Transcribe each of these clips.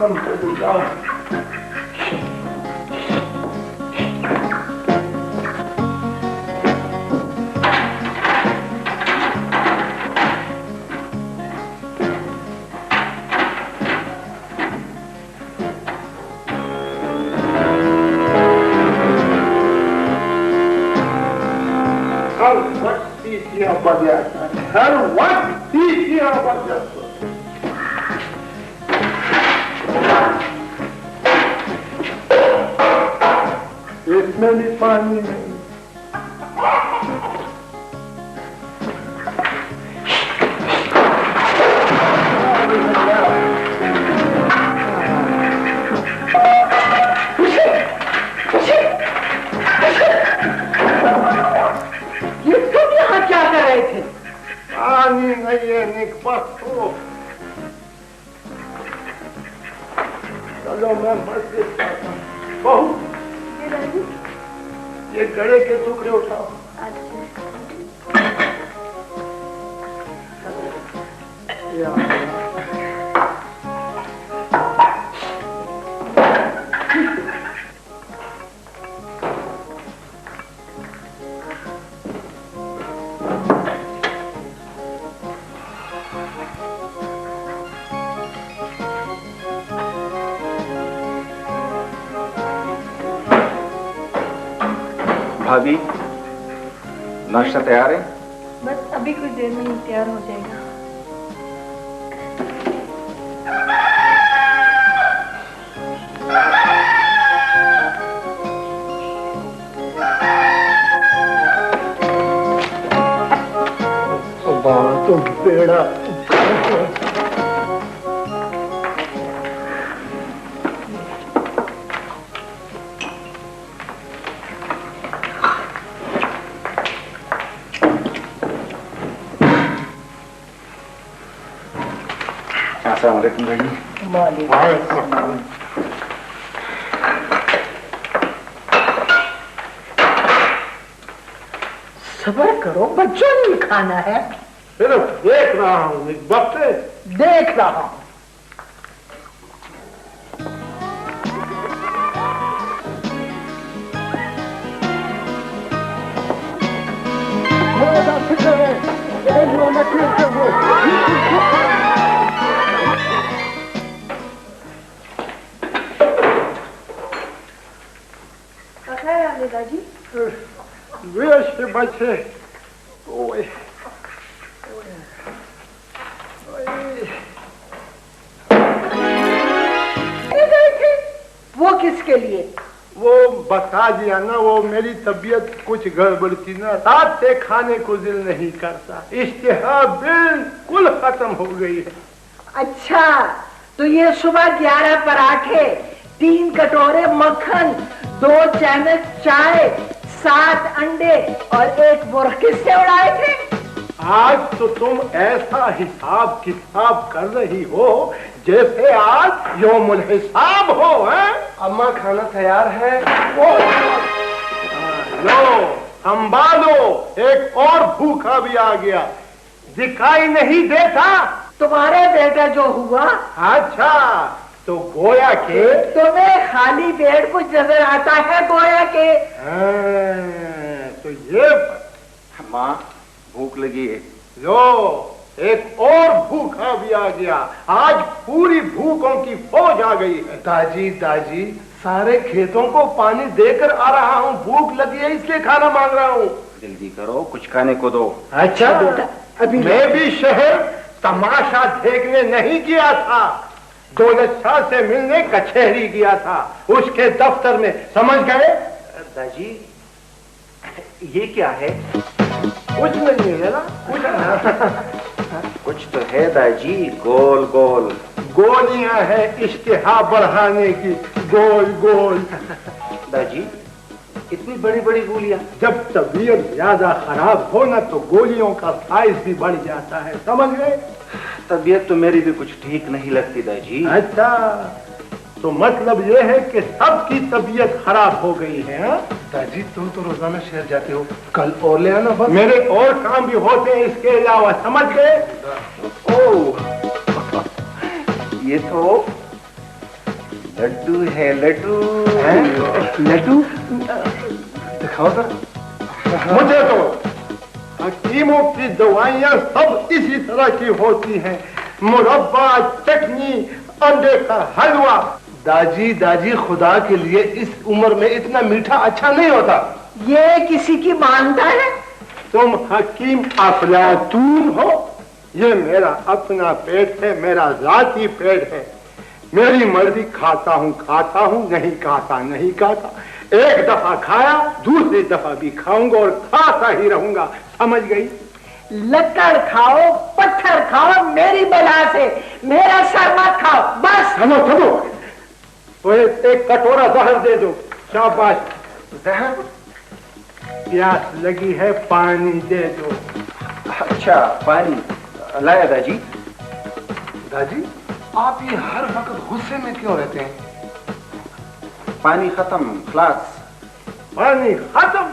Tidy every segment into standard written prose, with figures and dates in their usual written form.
कम हो जाओ। हर वक्त तीसियां बज जाता है, हर वक्त तीसियां बज जाता है। इसमें भी पानी नहीं। ये तुम यहाँ क्या कर रहे थे? पानी नहीं है निकपत हो। चलो मैं मस्जिद जाता हूँ। बहू ये गड़े के टुकड़े उठाओ। भाभी, नाश्ता तैयार है? बस अभी कुछ देर में ही तैयार हो जाएगा। तो बेड़ा अस्सलाम वालेकुम भाई। सब्र करो, बच्चों ने खाना है। सिर्फ देख रहा हूँ, एक वक्त देख रहा हूँ। दादाजी वे से बचे। ओए वो किसके लिए? वो बता दिया ना, वो मेरी तबीयत कुछ गड़बड़ थी ना, रात से खाने को दिल नहीं करता, इश्तिहा बिल्कुल खत्म हो गई है। अच्छा, तो ये सुबह 11 पराठे, 3 कटोरे मक्खन, 2 चम्मच चाय, 7 अंडे और 1 बुर्क किससे उड़ाए थे? आज तो तुम ऐसा हिसाब किताब कर रही हो जैसे आज यौमुल हिसाब हो, हैं? अम्मा खाना तैयार है। लो संभालो, एक और भूखा भी आ गया, दिखाई नहीं देता? तुम्हारे बेटा जो हुआ। अच्छा, तो गोया के तुम्हें खाली पेट कुछ नजर आता है गोया के? तो ये माँ भूख लगी है। लो एक और भूखा भी आ गया, आज पूरी भूखों की फौज आ गई है। दाजी दाजी, सारे खेतों को पानी देकर आ रहा हूँ, भूख लगी है इसलिए खाना मांग रहा हूँ। जल्दी करो, कुछ खाने को दो। अच्छा बेटा, अभी मैं भी शहर तमाशा देखने नहीं गया था, दौलत शाह से मिलने कचहरी गया था, उसके दफ्तर में, समझ गए? दाजी ये क्या है? कुछ नहीं है ना, कुछ नहीं। कुछ तो है दाजी, गोल गोल गोलियां हैं इश्तिहा बढ़ाने की, गोल गोल। दाजी इतनी बड़ी बड़ी गोलियां? जब तबीयत ज्यादा खराब हो ना तो गोलियों का साइज भी बढ़ जाता है, समझ गए? तबीयत तो मेरी भी कुछ ठीक नहीं लगती दाजी। अच्छा, तो मतलब ये है कि सबकी तबीयत खराब हो गई है, हा? दाजी तुम तो रोजाना शहर जाते हो, कल और ले आना बस। मेरे और काम भी होते हैं इसके अलावा, समझ गए? ओह, ये तो लड्डू है लड्डू। लड्डू दिखाओ सर। मुझे तो हकीमों की दवाइयां सब इसी तरह की होती हैं, मुरब्बा, चटनी, अंडे का हलवा। दाजी दाजी खुदा के लिए इस उम्र में इतना मीठा अच्छा नहीं होता। ये किसी की मानता है? तुम हकीम अफलातून हो। ये मेरा अपना पेट है, मेरा जाती पेट है। मेरी मर्जी खाता हूँ, नहीं खाता नहीं खाता। एक दफा खाया, दूसरी दफा भी खाऊंगा और खाता ही रहूंगा, समझ गई? लकड़ खाओ, पत्थर खाओ, मेरी बला से मेरा सर मत खाओ, बस। थमो तो एक कटोरा जहर दे दो। शाबाश। जहर? प्यास लगी है, पानी दे दो। अच्छा पानी लाया दाजी। दाजी आप ये हर वक्त गुस्से में क्यों रहते हैं? पानी खत्म, खलास। पानी खत्म?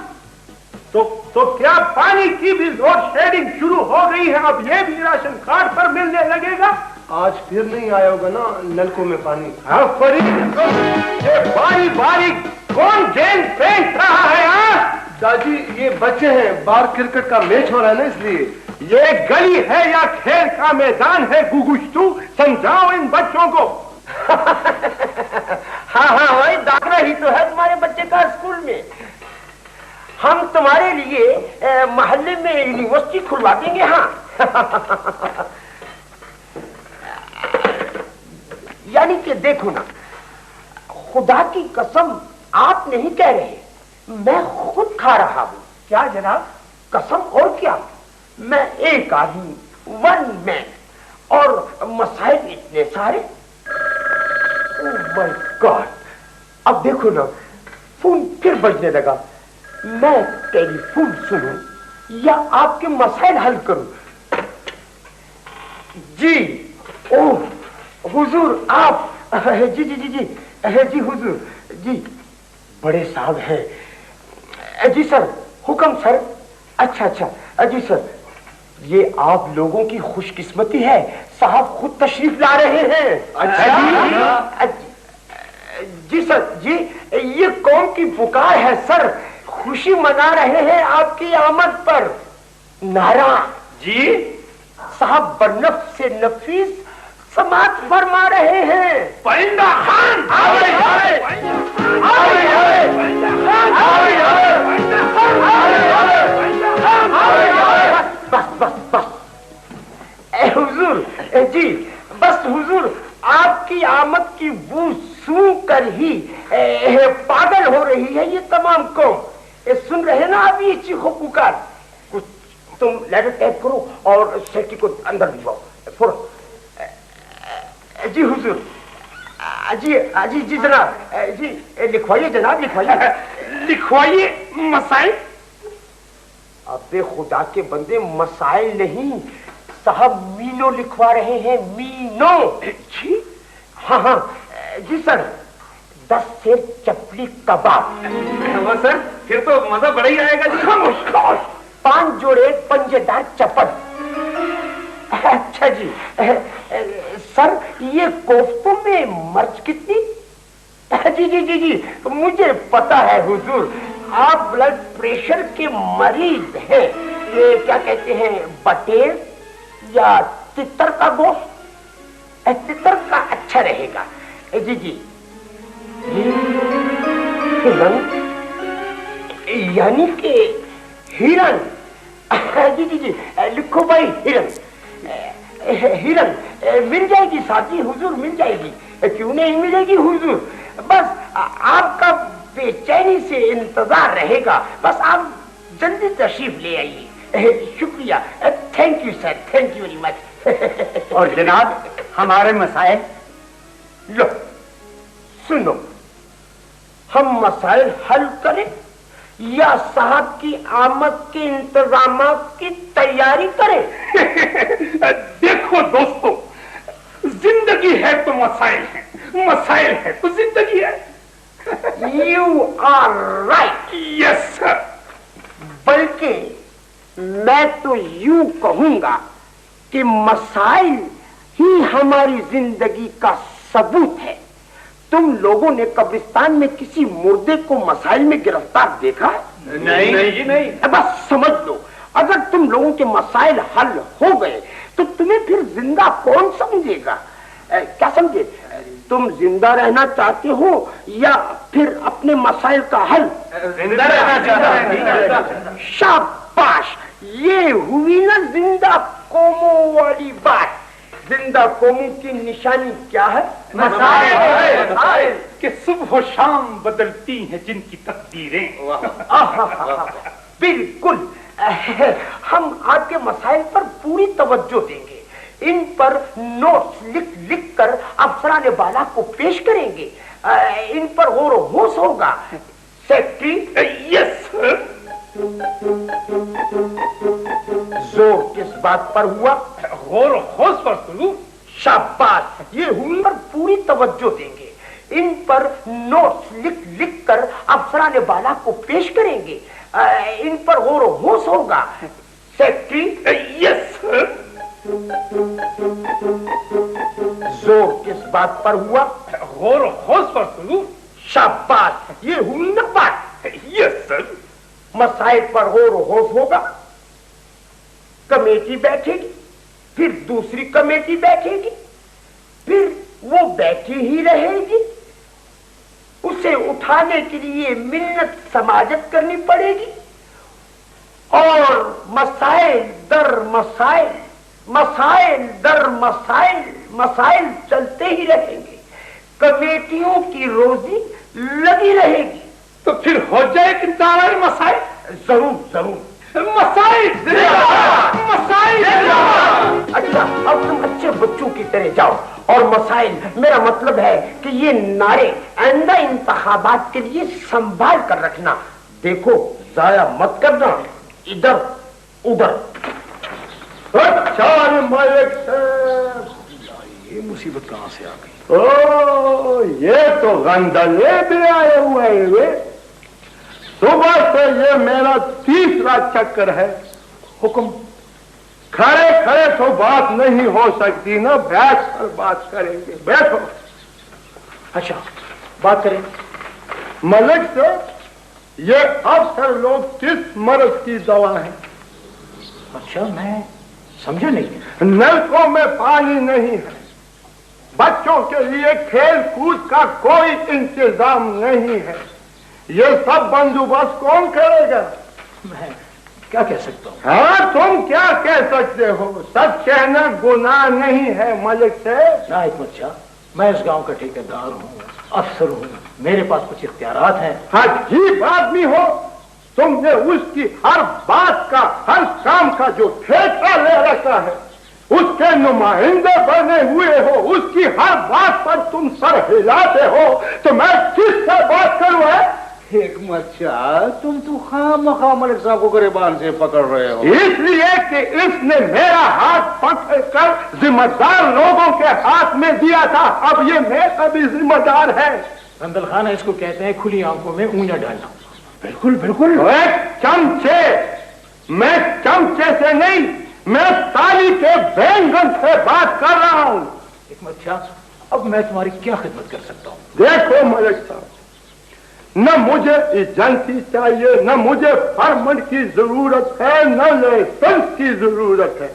तो क्या पानी की भी लोड शेडिंग शुरू हो गई है? अब ये भी राशन कार्ड पर मिलने लगेगा? आज फिर नहीं आया होगा ना नलकों में पानी। हाँ फरीद, ये बारी बारी कौन गेंद फेंक रहा है? दादी ये बच्चे हैं, बाहर क्रिकेट का मैच हो रहा है ना, इसलिए। ये गली है या खेल का मैदान है गुगुश्तू? समझाओ इन बच्चों को। हाँ भाई, दाखला ही तो है तुम्हारे बच्चे का स्कूल में। हम तुम्हारे लिए मोहल्ले में यूनिवर्सिटी खुलवा देंगे। हाँ यानी कि देखो ना, खुदा की कसम आप नहीं कह रहे, मैं खुद खा रहा हूं। क्या जनाब? कसम और क्या, मैं एक आदमी, वन मैन, और मसाइल इतने सारे। ओह माय गॉड, अब देखो ना, फोन फिर बजने लगा। मैं टेलीफोन सुनूं या आपके मसाइल हल करूं? जी, ओह हुजूर आप? जी जी जी जी जी हुजूर जी, बड़े साहब हैं। जी सर, हुक्म सर। अच्छा जी सर, ये आप लोगों की खुशकिस्मती है, साहब खुद तशरीफ ला रहे हैं। अच्छा जी सर जी, ये कौम की पुकार है सर, खुशी मना रहे हैं आपकी आमद पर। नारा जी साहब बरनफ से नफीस समात फरमा रहे हैं। परिंदा खान बस हुजूर जी, बस हुजूर, आपकी आमद की बू सूं कर ही पागल हो रही है ये तमाम कौम। सुन रहे ना आप ये चीखो पुकार? कुछ तुम लेटर टाइप करो और सेक्रेटरी को अंदर भिजवाओ। जी हुजूर। जी जी जनाब, जी लिखवाइए जनाब, लिखवाइए मसाइल। अबे खुदा के बंदे, मसाइल नहीं साहब, मीनो लिखवा रहे हैं, मीनो। जी हाँ जी सर, 10 सेर चपली कबाब। सर फिर तो मजा बड़ा ही आएगा जी। 5 जोड़े पंजेदार चपट। अच्छा जी सर, ये कोफ्तों में मर्च कितनी? जी जी जी जी, मुझे पता है हुजूर, आप ब्लड प्रेशर के मरीज हैं। ये क्या कहते हैं, बटेर या तितर का गोश्त? तितर का अच्छा रहेगा। जी जी, हिरन, यानी कि हिरन। जी जी जी, लिखो भाई हिरन। हिरन मिल जाएगी साथी हुजूर, मिल जाएगी, क्यों नहीं मिलेगी हुजूर। बस आपका बेचैनी से इंतजार रहेगा, बस आप जल्दी तशरीफ ले आइए। शुक्रिया, thank you sir, thank you very much. और जनाब हमारे मसाइल? लो सुनो, हम मसाइल हल करें या साहब की आमद के इंतजाम की तैयारी करें? देखो दोस्तों, जिंदगी है तो मसाइल है, मसाइल है तो जिंदगी है। You are right. Yes sir. बल्कि मैं तो यूं कहूंगा कि मसाइल ही हमारी जिंदगी का सबूत है। तुम लोगों ने कब्रिस्तान में किसी मुर्दे को मसाइल में गिरफ्तार देखा है? नहीं जी नहीं। बस समझ लो, अगर तुम लोगों के मसाइल हल हो गए तो तुम्हें फिर जिंदा कौन समझेगा? क्या समझे? तुम जिंदा रहना चाहते हो या फिर अपने मसाइल का हल? जिंदा रहना चाहता हूं। शाबाश, ये हुई ना जिंदा कोमो वाली बात। जिंदा कोमो की निशानी क्या है? मसाइल कि सुबह शाम बदलती हैं जिनकी तकदीरें। बिल्कुल। हम आपके मसाइल पर पूरी तवज्जो देंगे, इन पर नोट्स लिख लिख कर अफसरान बाला को पेश करेंगे, इन पर गौर होश होगा। सेक्रेटरी। Yes sir. जोर किस बात पर हुआ? गौर होश पर सुलू। शाबाश, ये हुई पर पूरी तवज्जो देंगे, इन पर नोट्स लिख लिख कर अफसरान बाला को पेश करेंगे, इन पर गौर होश होगा। सेक्रेटरी। Yes sir. जोर किस बात पर हुआ? गौर होश पर सुलू। शाबाश, ये हुई ना बात। Yes sir. मसाइल पर गौर होश होगा। कमेटी बैठेगी, फिर दूसरी कमेटी बैठेगी, फिर वो बैठी ही रहेगी। उसे उठाने के लिए मिन्नत समाजत करनी पड़ेगी और मसाइल दर मसाइल, मसाइल दर मसाइल, मसाइल चलते ही रहेंगे। कमेटियों की रोजी लगी रहेगी। तो फिर हो जाए कि दायरे मसाइल। जरूर जरूर। मसाइल मसाइल। अच्छा, अब तुम अच्छे बच्चों की तरह जाओ और मसाइल, मेरा मतलब है कि ये नारे आइंदा इंतखाबात के लिए संभाल कर रखना। देखो, जाया मत करना इधर उधर। अच्छा मलिक साहब, ये मुसीबत कहाँ से आ गई? ओ ये तो गंदले भी आए हुए हैं वे। सुबह से ये मेरा तीसरा चक्कर है। हुक्म। खड़े खड़े तो बात नहीं हो सकती ना, बैठ कर बात करेंगे। बैठो। अच्छा, बात करें। मलिक साहब, ये अफसर लोग किस मर्ज की दवा है? अच्छा, मैं समझा नहीं। नलकों में पानी नहीं है, बच्चों के लिए खेल कूद का कोई इंतजाम नहीं है, ये सब बंदोबस्त कौन करेगा? मैं क्या कह सकता हूँ? हाँ, तुम क्या कह सकते हो? सच कहना गुनाह नहीं है मलिक साहब। ना हिकमत शाह, मैं इस गांव का ठेकेदार हूँ, अफसर हूँ, मेरे पास कुछ इख्तियारात हैं। अजीब आदमी हो, तुमने उसकी हर बात का, हर काम का जो ठेका ले रखा है, उसके नुमाइंदे बने हुए हो, उसकी हर बात पर तुम सर हिलाते हो, तो मैं किससे बात करूँ? हिकमत शाह, तुम तो खामखा मलिक साहब को गिरबान से पकड़ रहे हो। इसलिए कि इसने मेरा हाथ पकड़कर जिम्मेदार लोगों के हाथ में दिया था, अब ये मेरा भी जिम्मेदार है। रंदल खान, इसको कहते हैं खुली आंखों में ऊंजा डालना। बिल्कुल बिल्कुल। चमचे, मैं चमचे से नहीं, मैं ताली के बैंगन से बात कर रहा हूँ। हिकमत शाह, अब मैं तुम्हारी क्या खिदमत कर सकता हूँ? देखो मलिक साहब, न मुझे एजेंसी चाहिए, न मुझे फरमान की जरूरत है, न लाइसेंस की जरूरत है।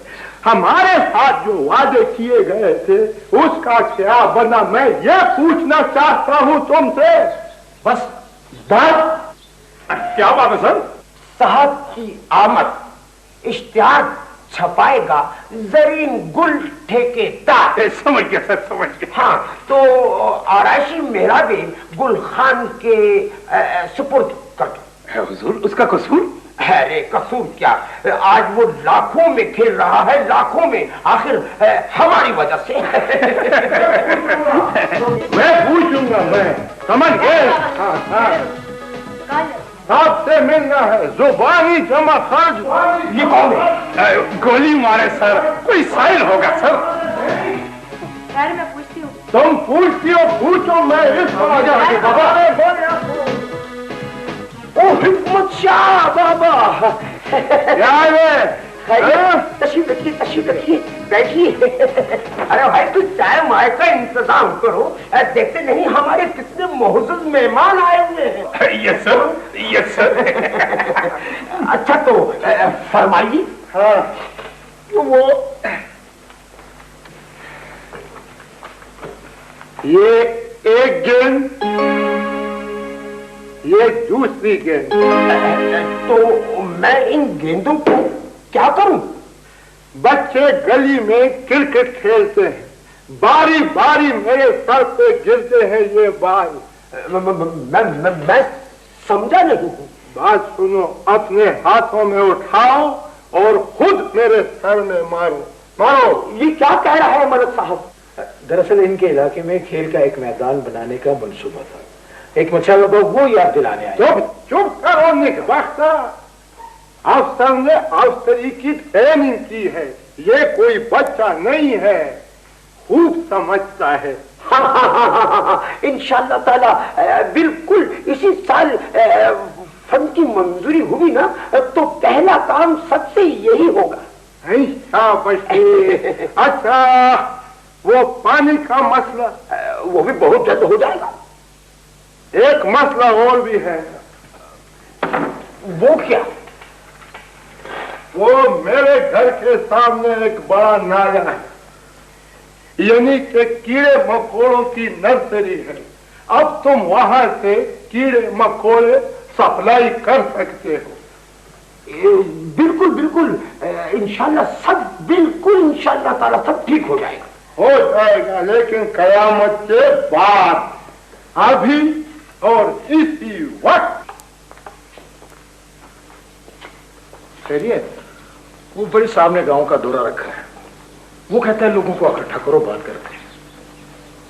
हमारे साथ जो वादे किए गए थे उसका क्या बना, मैं ये पूछना चाहता हूँ तुमसे। बस बात क्या बात है सर? साहब की आमद, इश्तिहार छपाएगा जरीन गुल ठेकेदार। समझ गया सर, समझ गया। हाँ, तो आराशी मेहराबे गुल खान के सुपुर्द कर दो। हुजूर, उसका कसूर? अरे कसूर क्या, आज वो लाखों में खेल रहा है, लाखों में, आखिर हमारी वजह से। मैं पूछूंगा, मैं समझ गए। हाँ हाँ, आपसे मिलना है, जुबानी जमा खर्च। ये कौन है? गोली मारे सर, कोई साइल होगा सर। खैर मैं पूछती हूँ। तुम पूछती हो, पूछो, मैं इस बाबा। ओ हिकमत शाह बाबा। क्या है? तशरीफ रखिए बैठिए। अरे भाई तू चाय माय का इंतजाम करो, देखते नहीं हमारे कितने मोहज़्ज़ज़ मेहमान आए हुए हैं। Yes sir, yes sir. अच्छा तो फरमाइए। हाँ वो ये एक गेंद, ये दूसरी गेंद। तो मैं इन गेंदों को क्या करूं? बच्चे गली में क्रिकेट खेलते हैं, बारी बारी मेरे सर पे गिरते हैं ये बाल। मैं समझा नहीं। बात सुनो, अपने हाथों में उठाओ और खुद मेरे सर में मारो, मारो। ये क्या कह रहा है मलक साहब? दरअसल इनके इलाके में खेल का एक मैदान बनाने का मंसूबा था, एक मच्छर को वो याद दिलाने आए। चुप चुप करो निकबख्ता, अफसर ने अफसरी की ट्रेनिंग की है, ये कोई बच्चा नहीं है, खूब समझता है। इंशाअल्लाह ताला बिल्कुल इसी साल फंड की मंजूरी हुई ना तो पहला काम सबसे यही होगा। अच्छा वो पानी का मसला, वो भी बहुत जल्द हो जाएगा। एक मसला और भी है। वो क्या? वो मेरे घर के सामने एक बड़ा नाला है, यानी कि कीड़े मकोड़ों की नर्सरी है। अब तुम वहां से कीड़े मकोड़े सप्लाई कर सकते हो। बिल्कुल बिल्कुल इंशाल्लाह सब, बिल्कुल इंशाल्लाह ताला सब ठीक हो जाएगा। हो जाएगा, लेकिन कयामत के बाद, अभी और इसी वक्त। खैरियत? वो बड़े साहब ने गांव का दौरा रखा है, वो कहता है लोगों को इकट्ठा करो, बात करते हैं।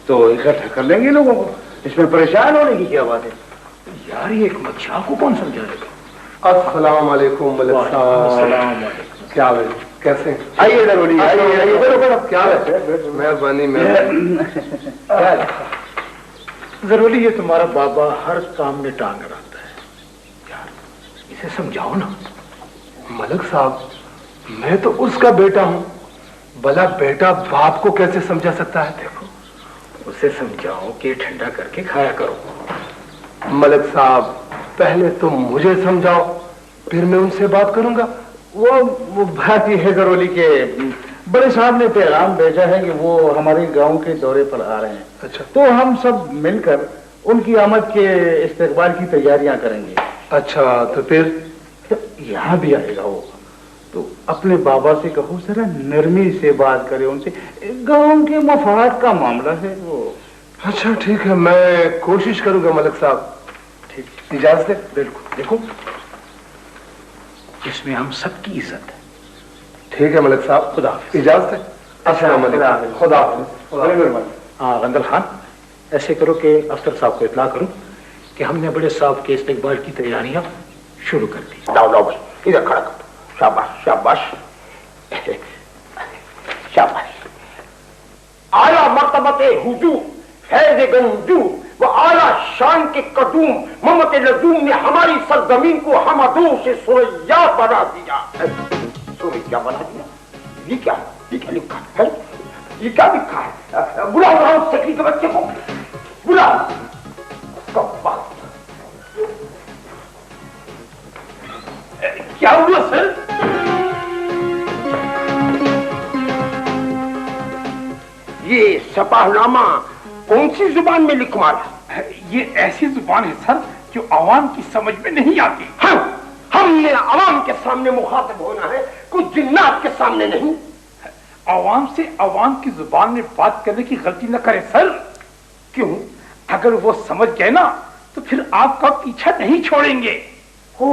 तो इकट्ठा कर लेंगे लोगों को, इसमें परेशान होने की क्या बात है? यार ये एक मच्छा को कौन समझाएगा? अस्सलाम वालेकुम मलिक साहब, क्या है, कैसे? आइए इधर बोलिए, आइए इधर। क्या है? मेहरबानी जरूरी ये तुम्हारा बाबा हर काम में टांग रहता है, यार इसे समझाओ ना। मलिक साहब, मैं तो उसका बेटा हूँ, भला बेटा बाप को कैसे समझा सकता है? देखो उसे समझाओ कि ठंडा करके खाया करो। मलिक साहब, पहले तुम मुझे समझाओ, फिर मैं उनसे बात करूंगा। वो बात ये है जरूरी के बड़े साहब ने पैगाम भेजा है कि वो हमारे गांव के दौरे पर आ रहे हैं। अच्छा, तो हम सब मिलकर उनकी आमद के इस्तकबाल की तैयारियां करेंगे। अच्छा, तो फिर यहाँ भी आएगा वो, तो अपने बाबा से कहो जरा नरमी से बात करे उनसे, गांव के मफाद का मामला है वो। अच्छा ठीक है, मैं कोशिश करूंगा मलिक साहब। ठीक, इजाजत है? बिल्कुल। देखो इसमें हम सबकी इज्जत है। ठीक है मलिक साहब, खुदा इजाजत है। अस्सलाम वालेकुम। खुदा हाँ गंदल खान, ऐसे करो कि अफसर साहब को इत्ला करो कि हमने बड़े साहब के इस्तकबाल की तैयारियां शुरू कर दी। लाओ भाई, इधर खड़ा कर। शाबाश शाबाश शाबाश। आला मर्तबते हुजूर, फैज़ गंजू व आला शान के कदूम मोहम्मद लजूम ने हमारी सरजमीन को हमदों से सुरैया बना दिया। सुरैया बना दिया? ये क्या लिखा है? ये क्या लिखा है? बुलाओ सेक्रेटरी के बच्चे को, बुलाओ। क्या हुआ सर? ये सपाहनामा कौन सी जुबान में लिख मारा? ये ऐसी जुबान है सर जो आवाम की समझ में नहीं आती। हाँ, हमने आवाम के सामने मुखातिब होना है, कुछ जिन्नात के सामने नहीं। आवाम से आवाम की जुबान में बात करने की गलती न करें सर। क्यों? अगर वो समझ गए ना तो फिर आपका पीछा नहीं छोड़ेंगे। हो,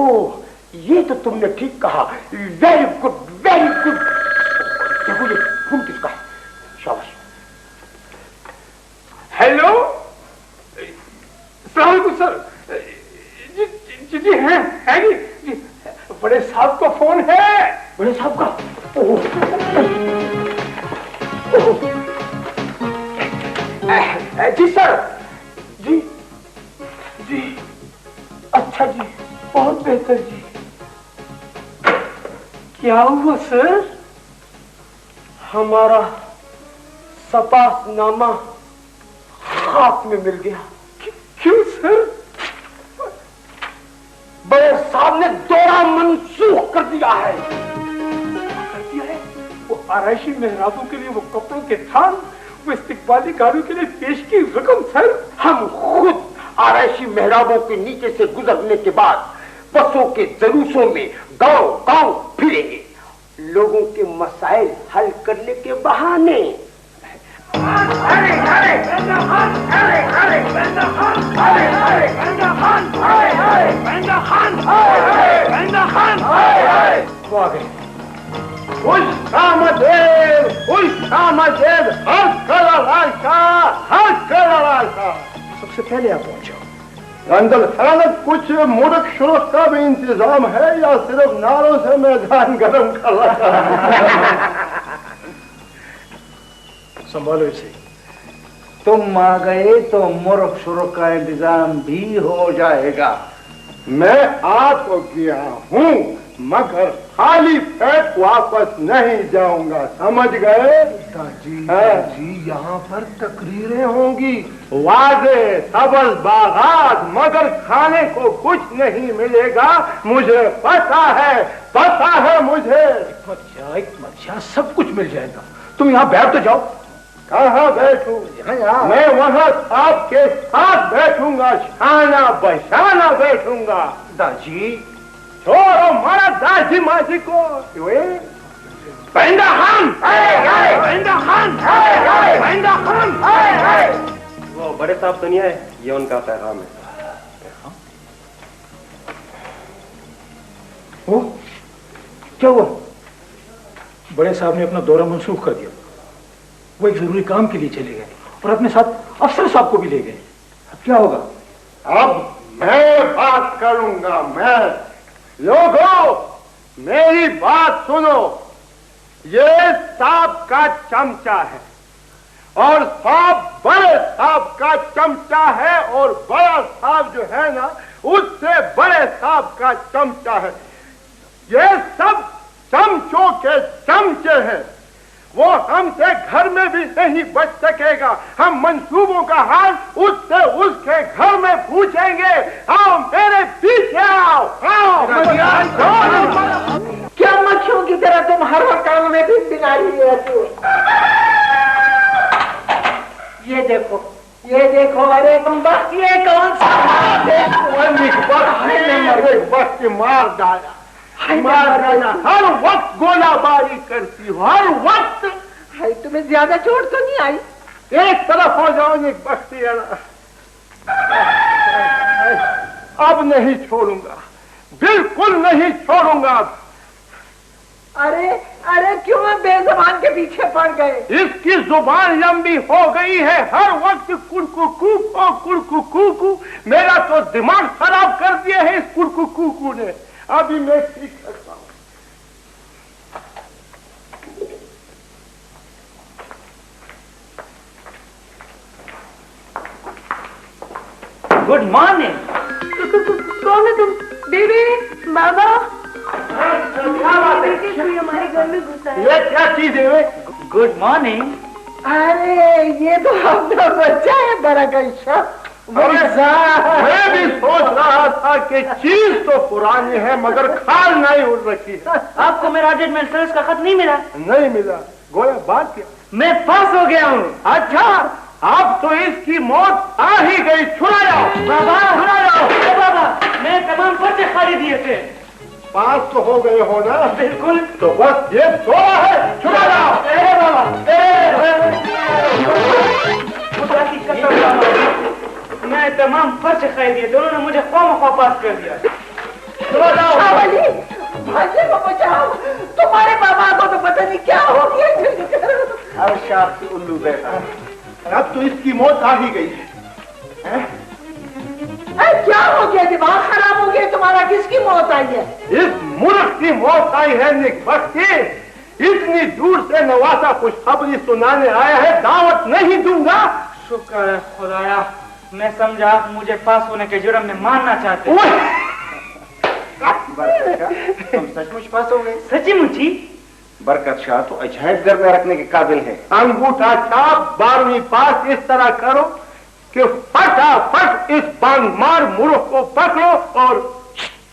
ये तो तुमने ठीक कहा। Very good, very good. देखो ये फोन किसका है? शाबाश। हेलो सलाम सर। जी जी जी है जी, बड़े साहब का फोन है। बड़े साहब का? जी सर। जी जी, अच्छा जी, बहुत बेहतर जी। क्या हुआ सर? हमारा सपासनामा हाथ में मिल गया। क्यों सर? बड़े साहब ने दौरा मंसूख कर दिया है। कर दिया है? वो आरैशी मेहराबों के लिए वो कपड़ों के थान, वो इस्तिकबाली गाड़ियों के लिए पेश की रकम सर। हम खुद आरैशी मेहराबों के नीचे से गुजरने के बाद बसों के जलूसों में गांव गांव फिरेंगे, लोगों के मसाइल हल करने के बहाने। सबसे पहले आप पहुंचो। रंदल सरानत कुछ मुड़क शुरुक का भी इंतजाम है या सिर्फ नारों से मैदान गर्म कर रखा है? संभालो इसे। तुम आ गए तो मुर्ख शुरुक का इंतजाम भी हो जाएगा। मैं आ तो गया हूँ मगर खाली पेट वापस नहीं जाऊंगा, समझ गए? जी यहाँ पर तकरीरें होंगी, वादे सबज बागात, मगर खाने को कुछ नहीं मिलेगा, मुझे पता है मुझे। मत सब कुछ मिल जाएगा। तुम यहाँ बैठ तो जाओ। कहाँ बैठूं? मैं वहाँ आपके साथ बैठूंगा, शाना बशाना बैठूंगा। दाजी छोड़ो मारा दाजी माजी को। पेंदा खान, पेंदा खान, पेंदा खान। वो बड़े साहब सुनिए, ये उनका पैगाम है। वो क्या हुआ? बड़े साहब ने अपना दौरा मंसूख कर दिया। वो एक जरूरी काम के लिए चले गए और अपने साथ अफसर साहब को भी ले गए। अब क्या होगा? अब मैं बात करूंगा। मैं लोगों मेरी बात सुनो, ये सांप का चमचा है और सांप बड़े सांप का चमचा है और बड़ा सांप जो है ना उससे बड़े सांप का चमचा है। ये सब चमचों के चमचे हैं, वो हमसे घर में भी नहीं बच सकेगा। हम मंसूबों का हाल उससे उसके घर में पूछेंगे। आओ मेरे पीछे आओ, आओ। क्या मक्खियों की तरह तुम हर वक्त काम में भी बिगाड़ी रहती हो? ये देखो, अरे बस ये कौन सा मार डाला, हर वक्त गोलाबारी करती हो, हर वक्त। हाय, तुम्हें ज्यादा चोट तो नहीं आई? एक तरफ हो जाओ, एक बख्ती। अब नहीं छोड़ूंगा, बिल्कुल नहीं छोड़ूंगा। अरे क्यों बेजुबान के पीछे पड़ गए? इसकी जुबान लंबी हो गई है, हर वक्त कुड़कू। मेरा तो दिमाग खराब कर दिया है इस कुड़कू ने। अभी मैं ठीक करता हूं। Good morning. कौन है तुम? बेबी, बाबा। क्या बात है? कोई हमारे घर में घुसा है। ये क्या चीज है? Good morning. अरे ये तो अपना बच्चा है बड़ा कैसा। मैं भी सोच रहा था कि चीज तो पुरानी है मगर खाल नहीं उड़ रखी है। आपको मेरा एडमिट का खत नहीं मिला? नहीं मिला। गोया बात क्या? मैं पास हो गया हूँ। अच्छा, अब तो इसकी मौत आ ही गई। छुड़ा जाओ बाबा, बाबा, मैं तमाम पर्चे खाली दिए थे। पास तो हो गए हो ना? बिल्कुल। तो बस ये थोड़ा है, छुड़ा जाओ। बाबा, मैं तमाम पर्चे खाली दिए, दोनों ने मुझे खौफ पास कर दिया। छुड़ा जाओ। भाई को बचाओ, तुम्हारे बाबा को तो पता नहीं क्या हो गया। अब शाह उल्लू बैठा। अब तो इसकी मौत आ ही गई है। क्या हो गया? दिमाग खराब हो गया तुम्हारा? किसकी मौत आई है? इस मूर्ख की मौत आई है निकबख्ती। इतनी दूर से नवासा खुशखबरी सुनाने आया है, दावत नहीं दूंगा। शुक्र है खुदाया, मैं समझा आप मुझे पास होने के जुर्म में मारना चाहते। बरकत शाह, तुम सचमुच पास हो गए? सची मुची। बरकत शाह तो अजायब घर में रखने के काबिल है। अंगूठा छाप 12वीं पास इस तरह करो कि फटाफट इस बांग मार मुर्ख को पकड़ो और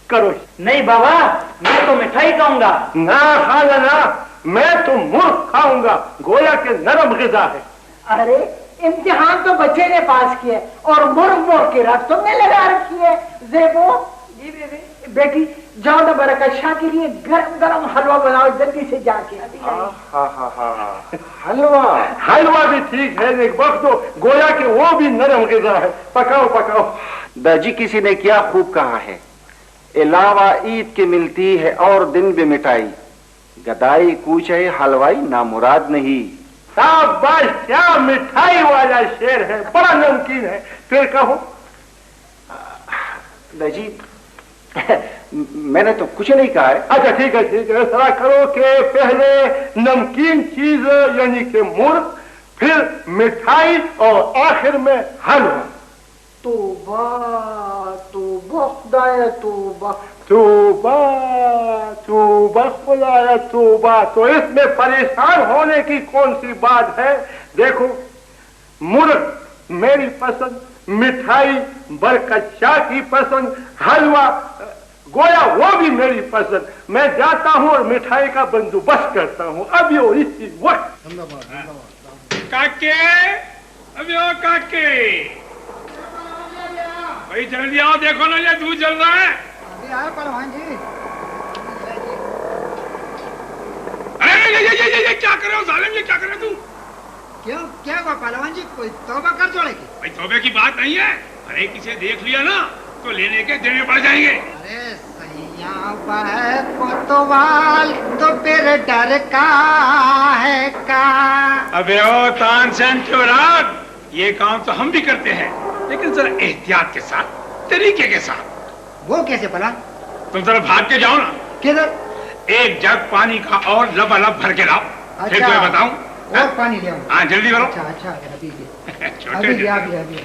करो। नहीं बाबा, मैं तो मिठाई खाऊंगा। ना खा लेना, मैं तो मुर्ख खाऊंगा, गोया के नरम ग़िज़ा है। अरे इम्तिहान तो बच्चे ने पास किए और मुर्ख की रख तुमने लगा रखी है। ज़ेबो, बेटी जाओ ना बरकत शाह के लिए गरम गरम हलवा बनाओ जल्दी से जाके। हलवा भी ठीक है, एक वक्त तो गोया के वो भी नरम ग़िज़ा है। पकाओ पकाओ। दाजी किसी ने क्या खूब कहा है, इलावा ईद के मिलती है और दिन भी मिठाई, गदाई कूचे हलवाई नामुराद नहीं। शाबाश, क्या मिठाई वाला शेर है, बड़ा नमकीन है। फिर कहो। दाजी मैंने तो कुछ नहीं कहा है। अच्छा ठीक है ठीक है, ऐसा करो कि पहले नमकीन चीज यानी कि मुर्ग, फिर मिठाई और आखिर में हलवा। तौबा तौबा खुदाया तौबा। तौबा तौबा खुदाया तौबा। तो इसमें परेशान होने की कौन सी बात है? देखो, मुर्ग मेरी पसंद, मिठाई बरकत शाह की पसंद, हलवा गोया वो भी मेरी पसंद। मैं जाता हूँ और मिठाई का बंदोबस्त करता हूँ अभी और इसी वक्त। काके, अभी ओ काके, भाई जल्दी आओ, देखो ना ये दूध जल रहा है। अभी आए पहलवान जी। अरे ये क्या कर रहे हो सालिम, ये क्या कर रहे हो तुम? क्यों क्या हुआ पहलवान जी, कोई तौबा कर जोड़ेगी? भाई तौबे की बात नहीं है, अरे किसे देख लिया ना तो लेने के देने पड़ जाएंगे। अरे सैया कोतवाल तो फिर डर का है का। अबे ओ तानसेन चौराग, ये काम तो हम भी करते हैं, लेकिन जरा एहतियात के साथ, तरीके के साथ। वो कैसे भला? तुम जरा भाग के जाओ ना। किधर? एक जग पानी का और लबालब भर के लाओ। अच्छा, फिर तुम्हें बताऊं। और पानी ले आओ। हाँ जल्दी करो। अच्छा अच्छा अभी छोटे अभी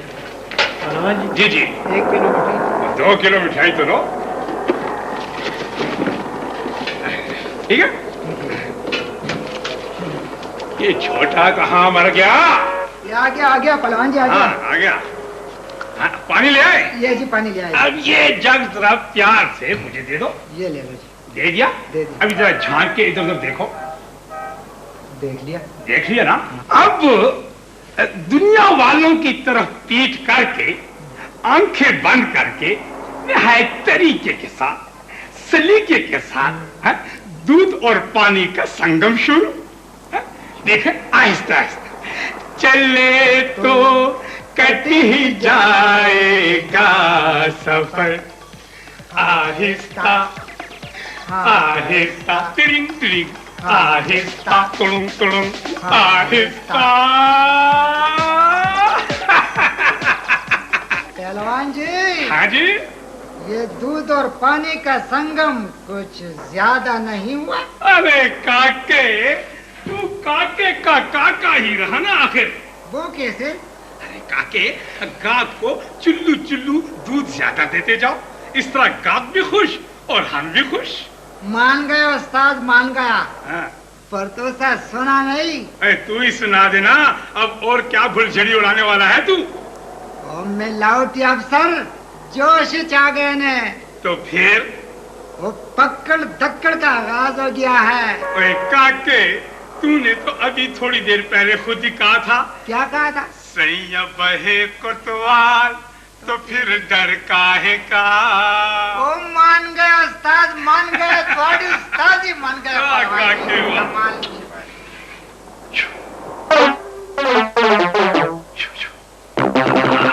जी जी 1 किलो मिठाई। 2 किलो मिठाई तो लो, ठीक है। ये छोटा कहाँ मर गया? ये आ गया पहलवान जी, आ गया। हाँ आ गया। हाँ, पानी ले आए? ये जी पानी ले आए। अब ये जग जरा प्यार से मुझे दे दो। ये ले लो जी। दे दिया? दे दिया। अभी जरा झांक के इधर उधर देखो। देख लिया ना। अब दुनिया वालों की तरफ पीठ करके, आंखें बंद करके, निहायत तरीके के साथ, सलीके के साथ दूध और पानी का संगम शुरू। देखे आहिस्ता आहिस्ता चले तो कट ही जाएगा सफर, आहिस्ता आहिस्ता तिरिंग तिरिंग, आहिस्ता तुड़ुंग तुड़ुंग, आहिस्ता। पहलवान जी। हाँ जी। ये दूध और पानी का संगम कुछ ज्यादा नहीं हुआ? अरे काके, तू काके का काका ही रहा ना आखिर। वो कैसे? अरे काके, गाद को चुल्लू चुल्लू दूध ज्यादा देते जाओ, इस तरह गाद भी खुश और हम भी खुश। मान गए उस्ताद, मान गया। हाँ। पर तो सर सुना नहीं। अरे तू ही सुना देना, अब और क्या फुलझड़ी उड़ाने वाला है तू? ओ मिलावटी अफसर, जोश आ गए ने। तो फिर वो पकड़ धक्कड़ का आगाज हो गया है। ओए काके, तूने तो अभी थोड़ी देर पहले खुद ही कहा था। क्या कहा था? सैया बहे कोतवाल तो फिर डर काहे का। ओ मान गए उस्ताद, मान गए, थोड़ी उस्ताद ही मान गए।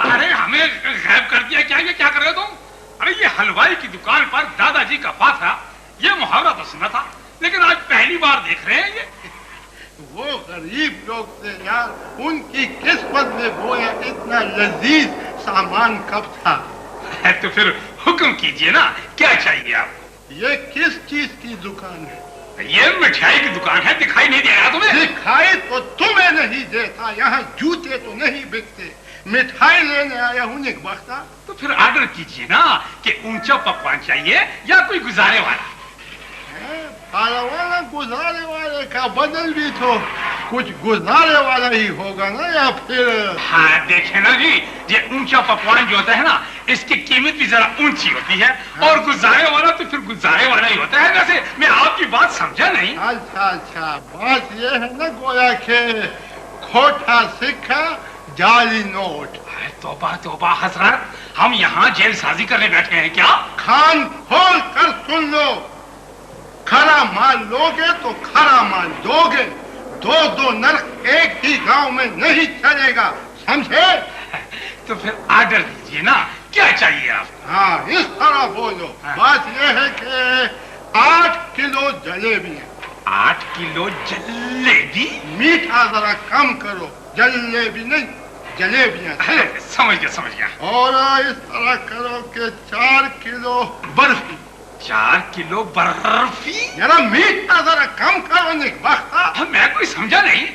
अरे हमें गायब कर दिया क्या? ये क्या कर रहे हो तुम? अरे ये हलवाई की दुकान पर दादाजी का पाथा, ये मुहावरा तो सुना था, लेकिन आज पहली बार देख रहे हैं। ये वो गरीब लोग थे यार, उनकी किस्मत में गोया इतना लजीज सामान कब था। तो फिर हुक्म कीजिए ना, क्या चाहिए आपको? ये किस चीज की दुकान है? ये मिठाई की दुकान है, दिखाई नहीं दे रहा तुम्हें? दिखाई तो तुम्हें नहीं देता, यहाँ जूते तो नहीं बिकते, मिठाई लेने आया हूँ एक वक्त। तो फिर ऑर्डर कीजिए ना कि ऊंचा पकवान चाहिए या कोई गुजारे वाला। वाला गुजारे वाले का बदल भी तो कुछ गुजारे वाला ही होगा ना, या फिर? हाँ देखे ना जी, ये ऊंचा पकवान जो होता है ना, इसकी कीमत भी जरा ऊंची होती है। और गुजारे वाला तो फिर गुजारे वाला ही होता है। वैसे मैं आपकी बात समझा नहीं। अच्छा, बात ये है ना गोया के खोटा सिक्का जाली नोट। तौबा तौबा हजरत, हम यहाँ जेल साजी करने बैठे हैं क्या? कान खोल कर सुन लो, खरा माल लोगे तो खरा माल दोगे। दो नर्क एक ही गांव में नहीं चलेगा, समझे? तो फिर ऑर्डर दीजिए ना, क्या चाहिए आपको? हाँ इस तरह बोलो। बात यह है कि 8 किलो जलेबी। 8 किलो जलेबी? मीठा जरा कम करो, जलेबी नहीं जलेबियां। समझ गया। और इस तरह करो कि 4 किलो बर्फी। 4 किलो बर्फी? जरा मीठा जरा कम करो निकबख्ता। मैं कोई समझा नहीं।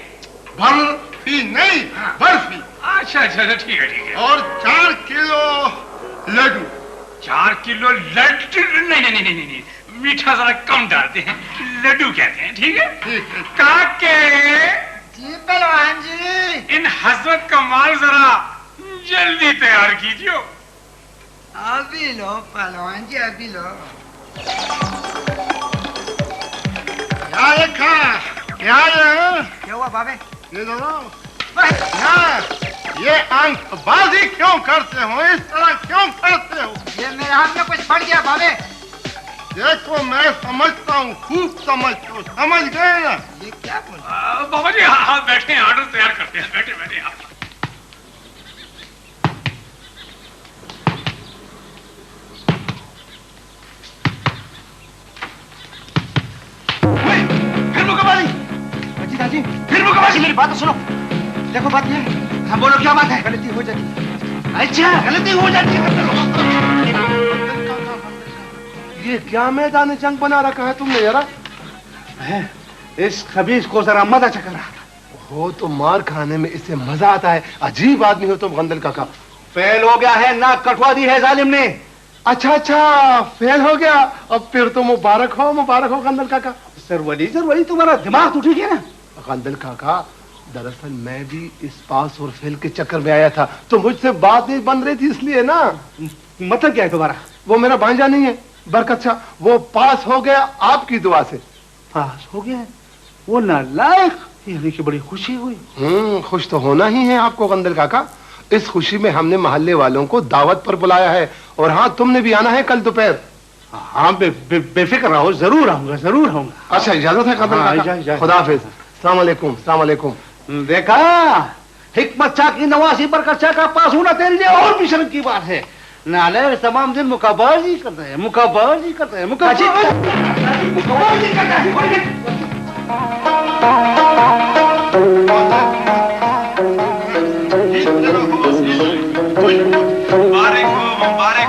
बर्फी नहीं, बर्फी। अच्छा ठीक है। और 4 किलो लड्डू। 4 किलो लड्डू? नहीं, मीठा जरा कम डालते हैं, लड्डू कहते हैं। ठीक है काके जी पहलवान जी, इन हजरत का माल जरा जल्दी तैयार कीजिए। अभी लो पहलवान जी, अभी लो। क्या हुआ बाबे? ये अंकबाजी क्यों करते हो, इस तरह क्यों करते हो? ये मेरे हाथ में कुछ पड़ गया बाबे। देखो मैं समझता हूँ, खूब समझता हूँ, समझ गए ना? ये क्या बोल? बाबा जी हाँ बैठे हैं, ऑर्डर तैयार करते हैं। बैठे आप। फिर मुकाबली। दादी फिर मुकाबली। मेरी बात तो सुनो। देखो बात ये है, हम बोलो क्या बात है? गलती हो जाती है। अच्छा गलती हो जाती है। ये क्या मैदान जंग बना रखा है तुमने यार? इस खबीज को जरा मजा चकरा हो तो मार खाने में इससे मजा आता है। अजीब आदमी हो तुम गंदल काका। फेल हो गया है, नाक कटवा दी है जालिम ने। अच्छा फेल हो गया। अब फिर तो मुबारक हो गंदल काका। सरवली तुम्हारा दिमाग तो ठीक है ना? गंदल काका दरअसल मैं भी इस पास और फेल के चक्कर में आया था, तो मुझसे बात नहीं बन रही थी इसलिए ना। मतलब क्या है तुम्हारा? वो मेरा भांजा नहीं है बरकत शाह, वो पास हो गया आपकी दुआ से। पास हो गया? वो नालायक, यानी कि बड़ी खुशी हुई। खुश तो होना ही है आपको गंदल काका। इस खुशी में हमने मोहल्ले वालों को दावत पर बुलाया है। और हाँ तुमने भी आना है कल दोपहर। हाँ बेफिक्र रहो, जरूर आऊंगा। अच्छा इजाजत है गंदल काका। खुदा हाफिज। अस्सलाम वालेकुम। देखा, हिकमत शाह की नवासी बरकत शाह का पास होना तेरे लिए और भी शर्म की बात है। नाले तमाम दिन मुकाबाजी करते हैं। मुबारक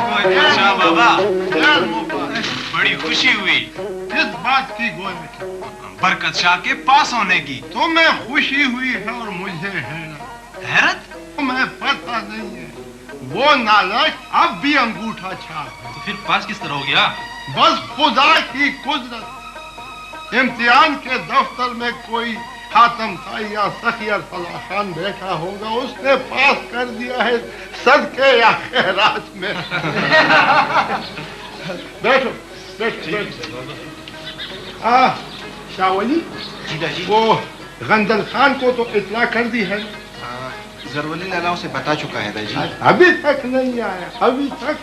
हो शाह बाबा, बड़ी खुशी हुई। इस बात की गोल में बरकत शाह के पास होने की। तुम्हें खुशी हुई है और मुझे हैरत। तुम्हें पता नहीं है, वो नालायक अब भी अंगूठा छाप है। तो फिर पास किस तरह हो गया? बस खुदा की कुदरत। इम्तिहान के दफ्तर में कोई हातम था या सखिया सलाह खान बैठा होगा, उसने पास कर दिया है सदके या खैरात में। बैठो। शाहवली, वो गंदल खान को तो इत्तला कर दी है? जरवली लाला उसे बता चुका है दादी। अभी तक नहीं आया, अभी तक।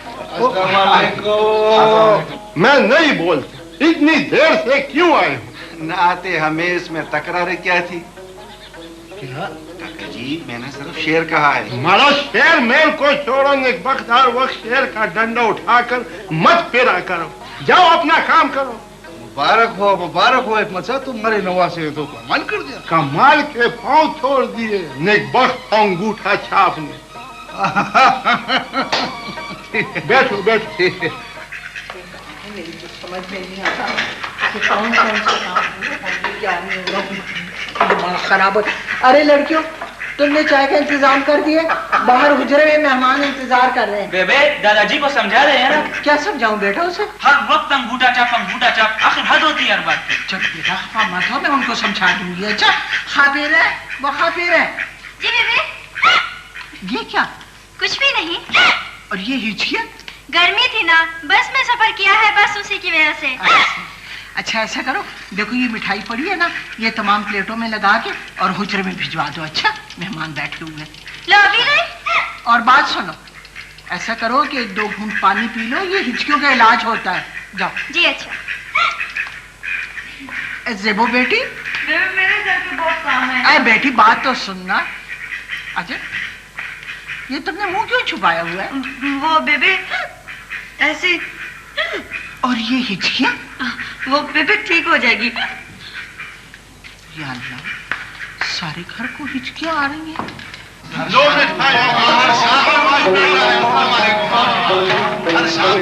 मैं नहीं बोलता, इतनी देर से क्यों आए हो? न आते हमें इसमें तकरारें क्या थी? क्या? काका जी मैंने सिर्फ शेर कहा है। हमारा शेर मेल को छोड़ो, नेकबख्तार वक्त शेर का डंडा उठाकर मत फिरा करो। जाओ अपना काम करो। मुबारक हो हिकमत शाह, तुम्हारे नवासे तो कमाल कर दिया। कमाल के पांव छोड़ दिए नेकबख्त अंगूठा छाप ने। बैठो। समझ में नहीं आता कि कौन से काम दिमाग खराब हो। अरे लड़कियों, तुमने चाय का इंतजाम कर दिए? बाहर हुजरे में मेहमान इंतजार कर रहे हैं। बेबे दादाजी को समझा रहे हैं ना। क्या समझाऊं बेटा उसे? हर वक्त अंगूठा चाप आखिर हद होती है हर बात पे। चल बेटा खफा मत हो, मैं उनको समझा दूंगी। अच्छा खातिर है वो खातिर है। जी बेबे। ये क्या? कुछ भी नहीं। और ये हिचकियां? गर्मी थी ना, बस में सफर किया है, बस उसी की वजह से। अच्छा ऐसा करो, देखो ये मिठाई पड़ी है ना, ये तमाम प्लेटों में लगा के और हुजरे में भिजवा दो। अच्छा मेहमान बैठे हुए। लो अभी नहीं। और बात सुनो, ऐसा करो कि 2 घूंट पानी पी लो, ये हिचकियों का इलाज होता है। जाओ। जी अच्छा। जेबो बेटी, मेरे घर पे बहुत काम है। अरे बेटी बात तो सुनना। अच्छा ये तुमने मुंह क्यों छुपाया हुआ है? वो बेबे ऐसे। और ये हिचकियां? वो बेबे ठीक हो जाएगी। या अल्लाह, सारे घर को हिचकियां आ रही हैं। हर शाम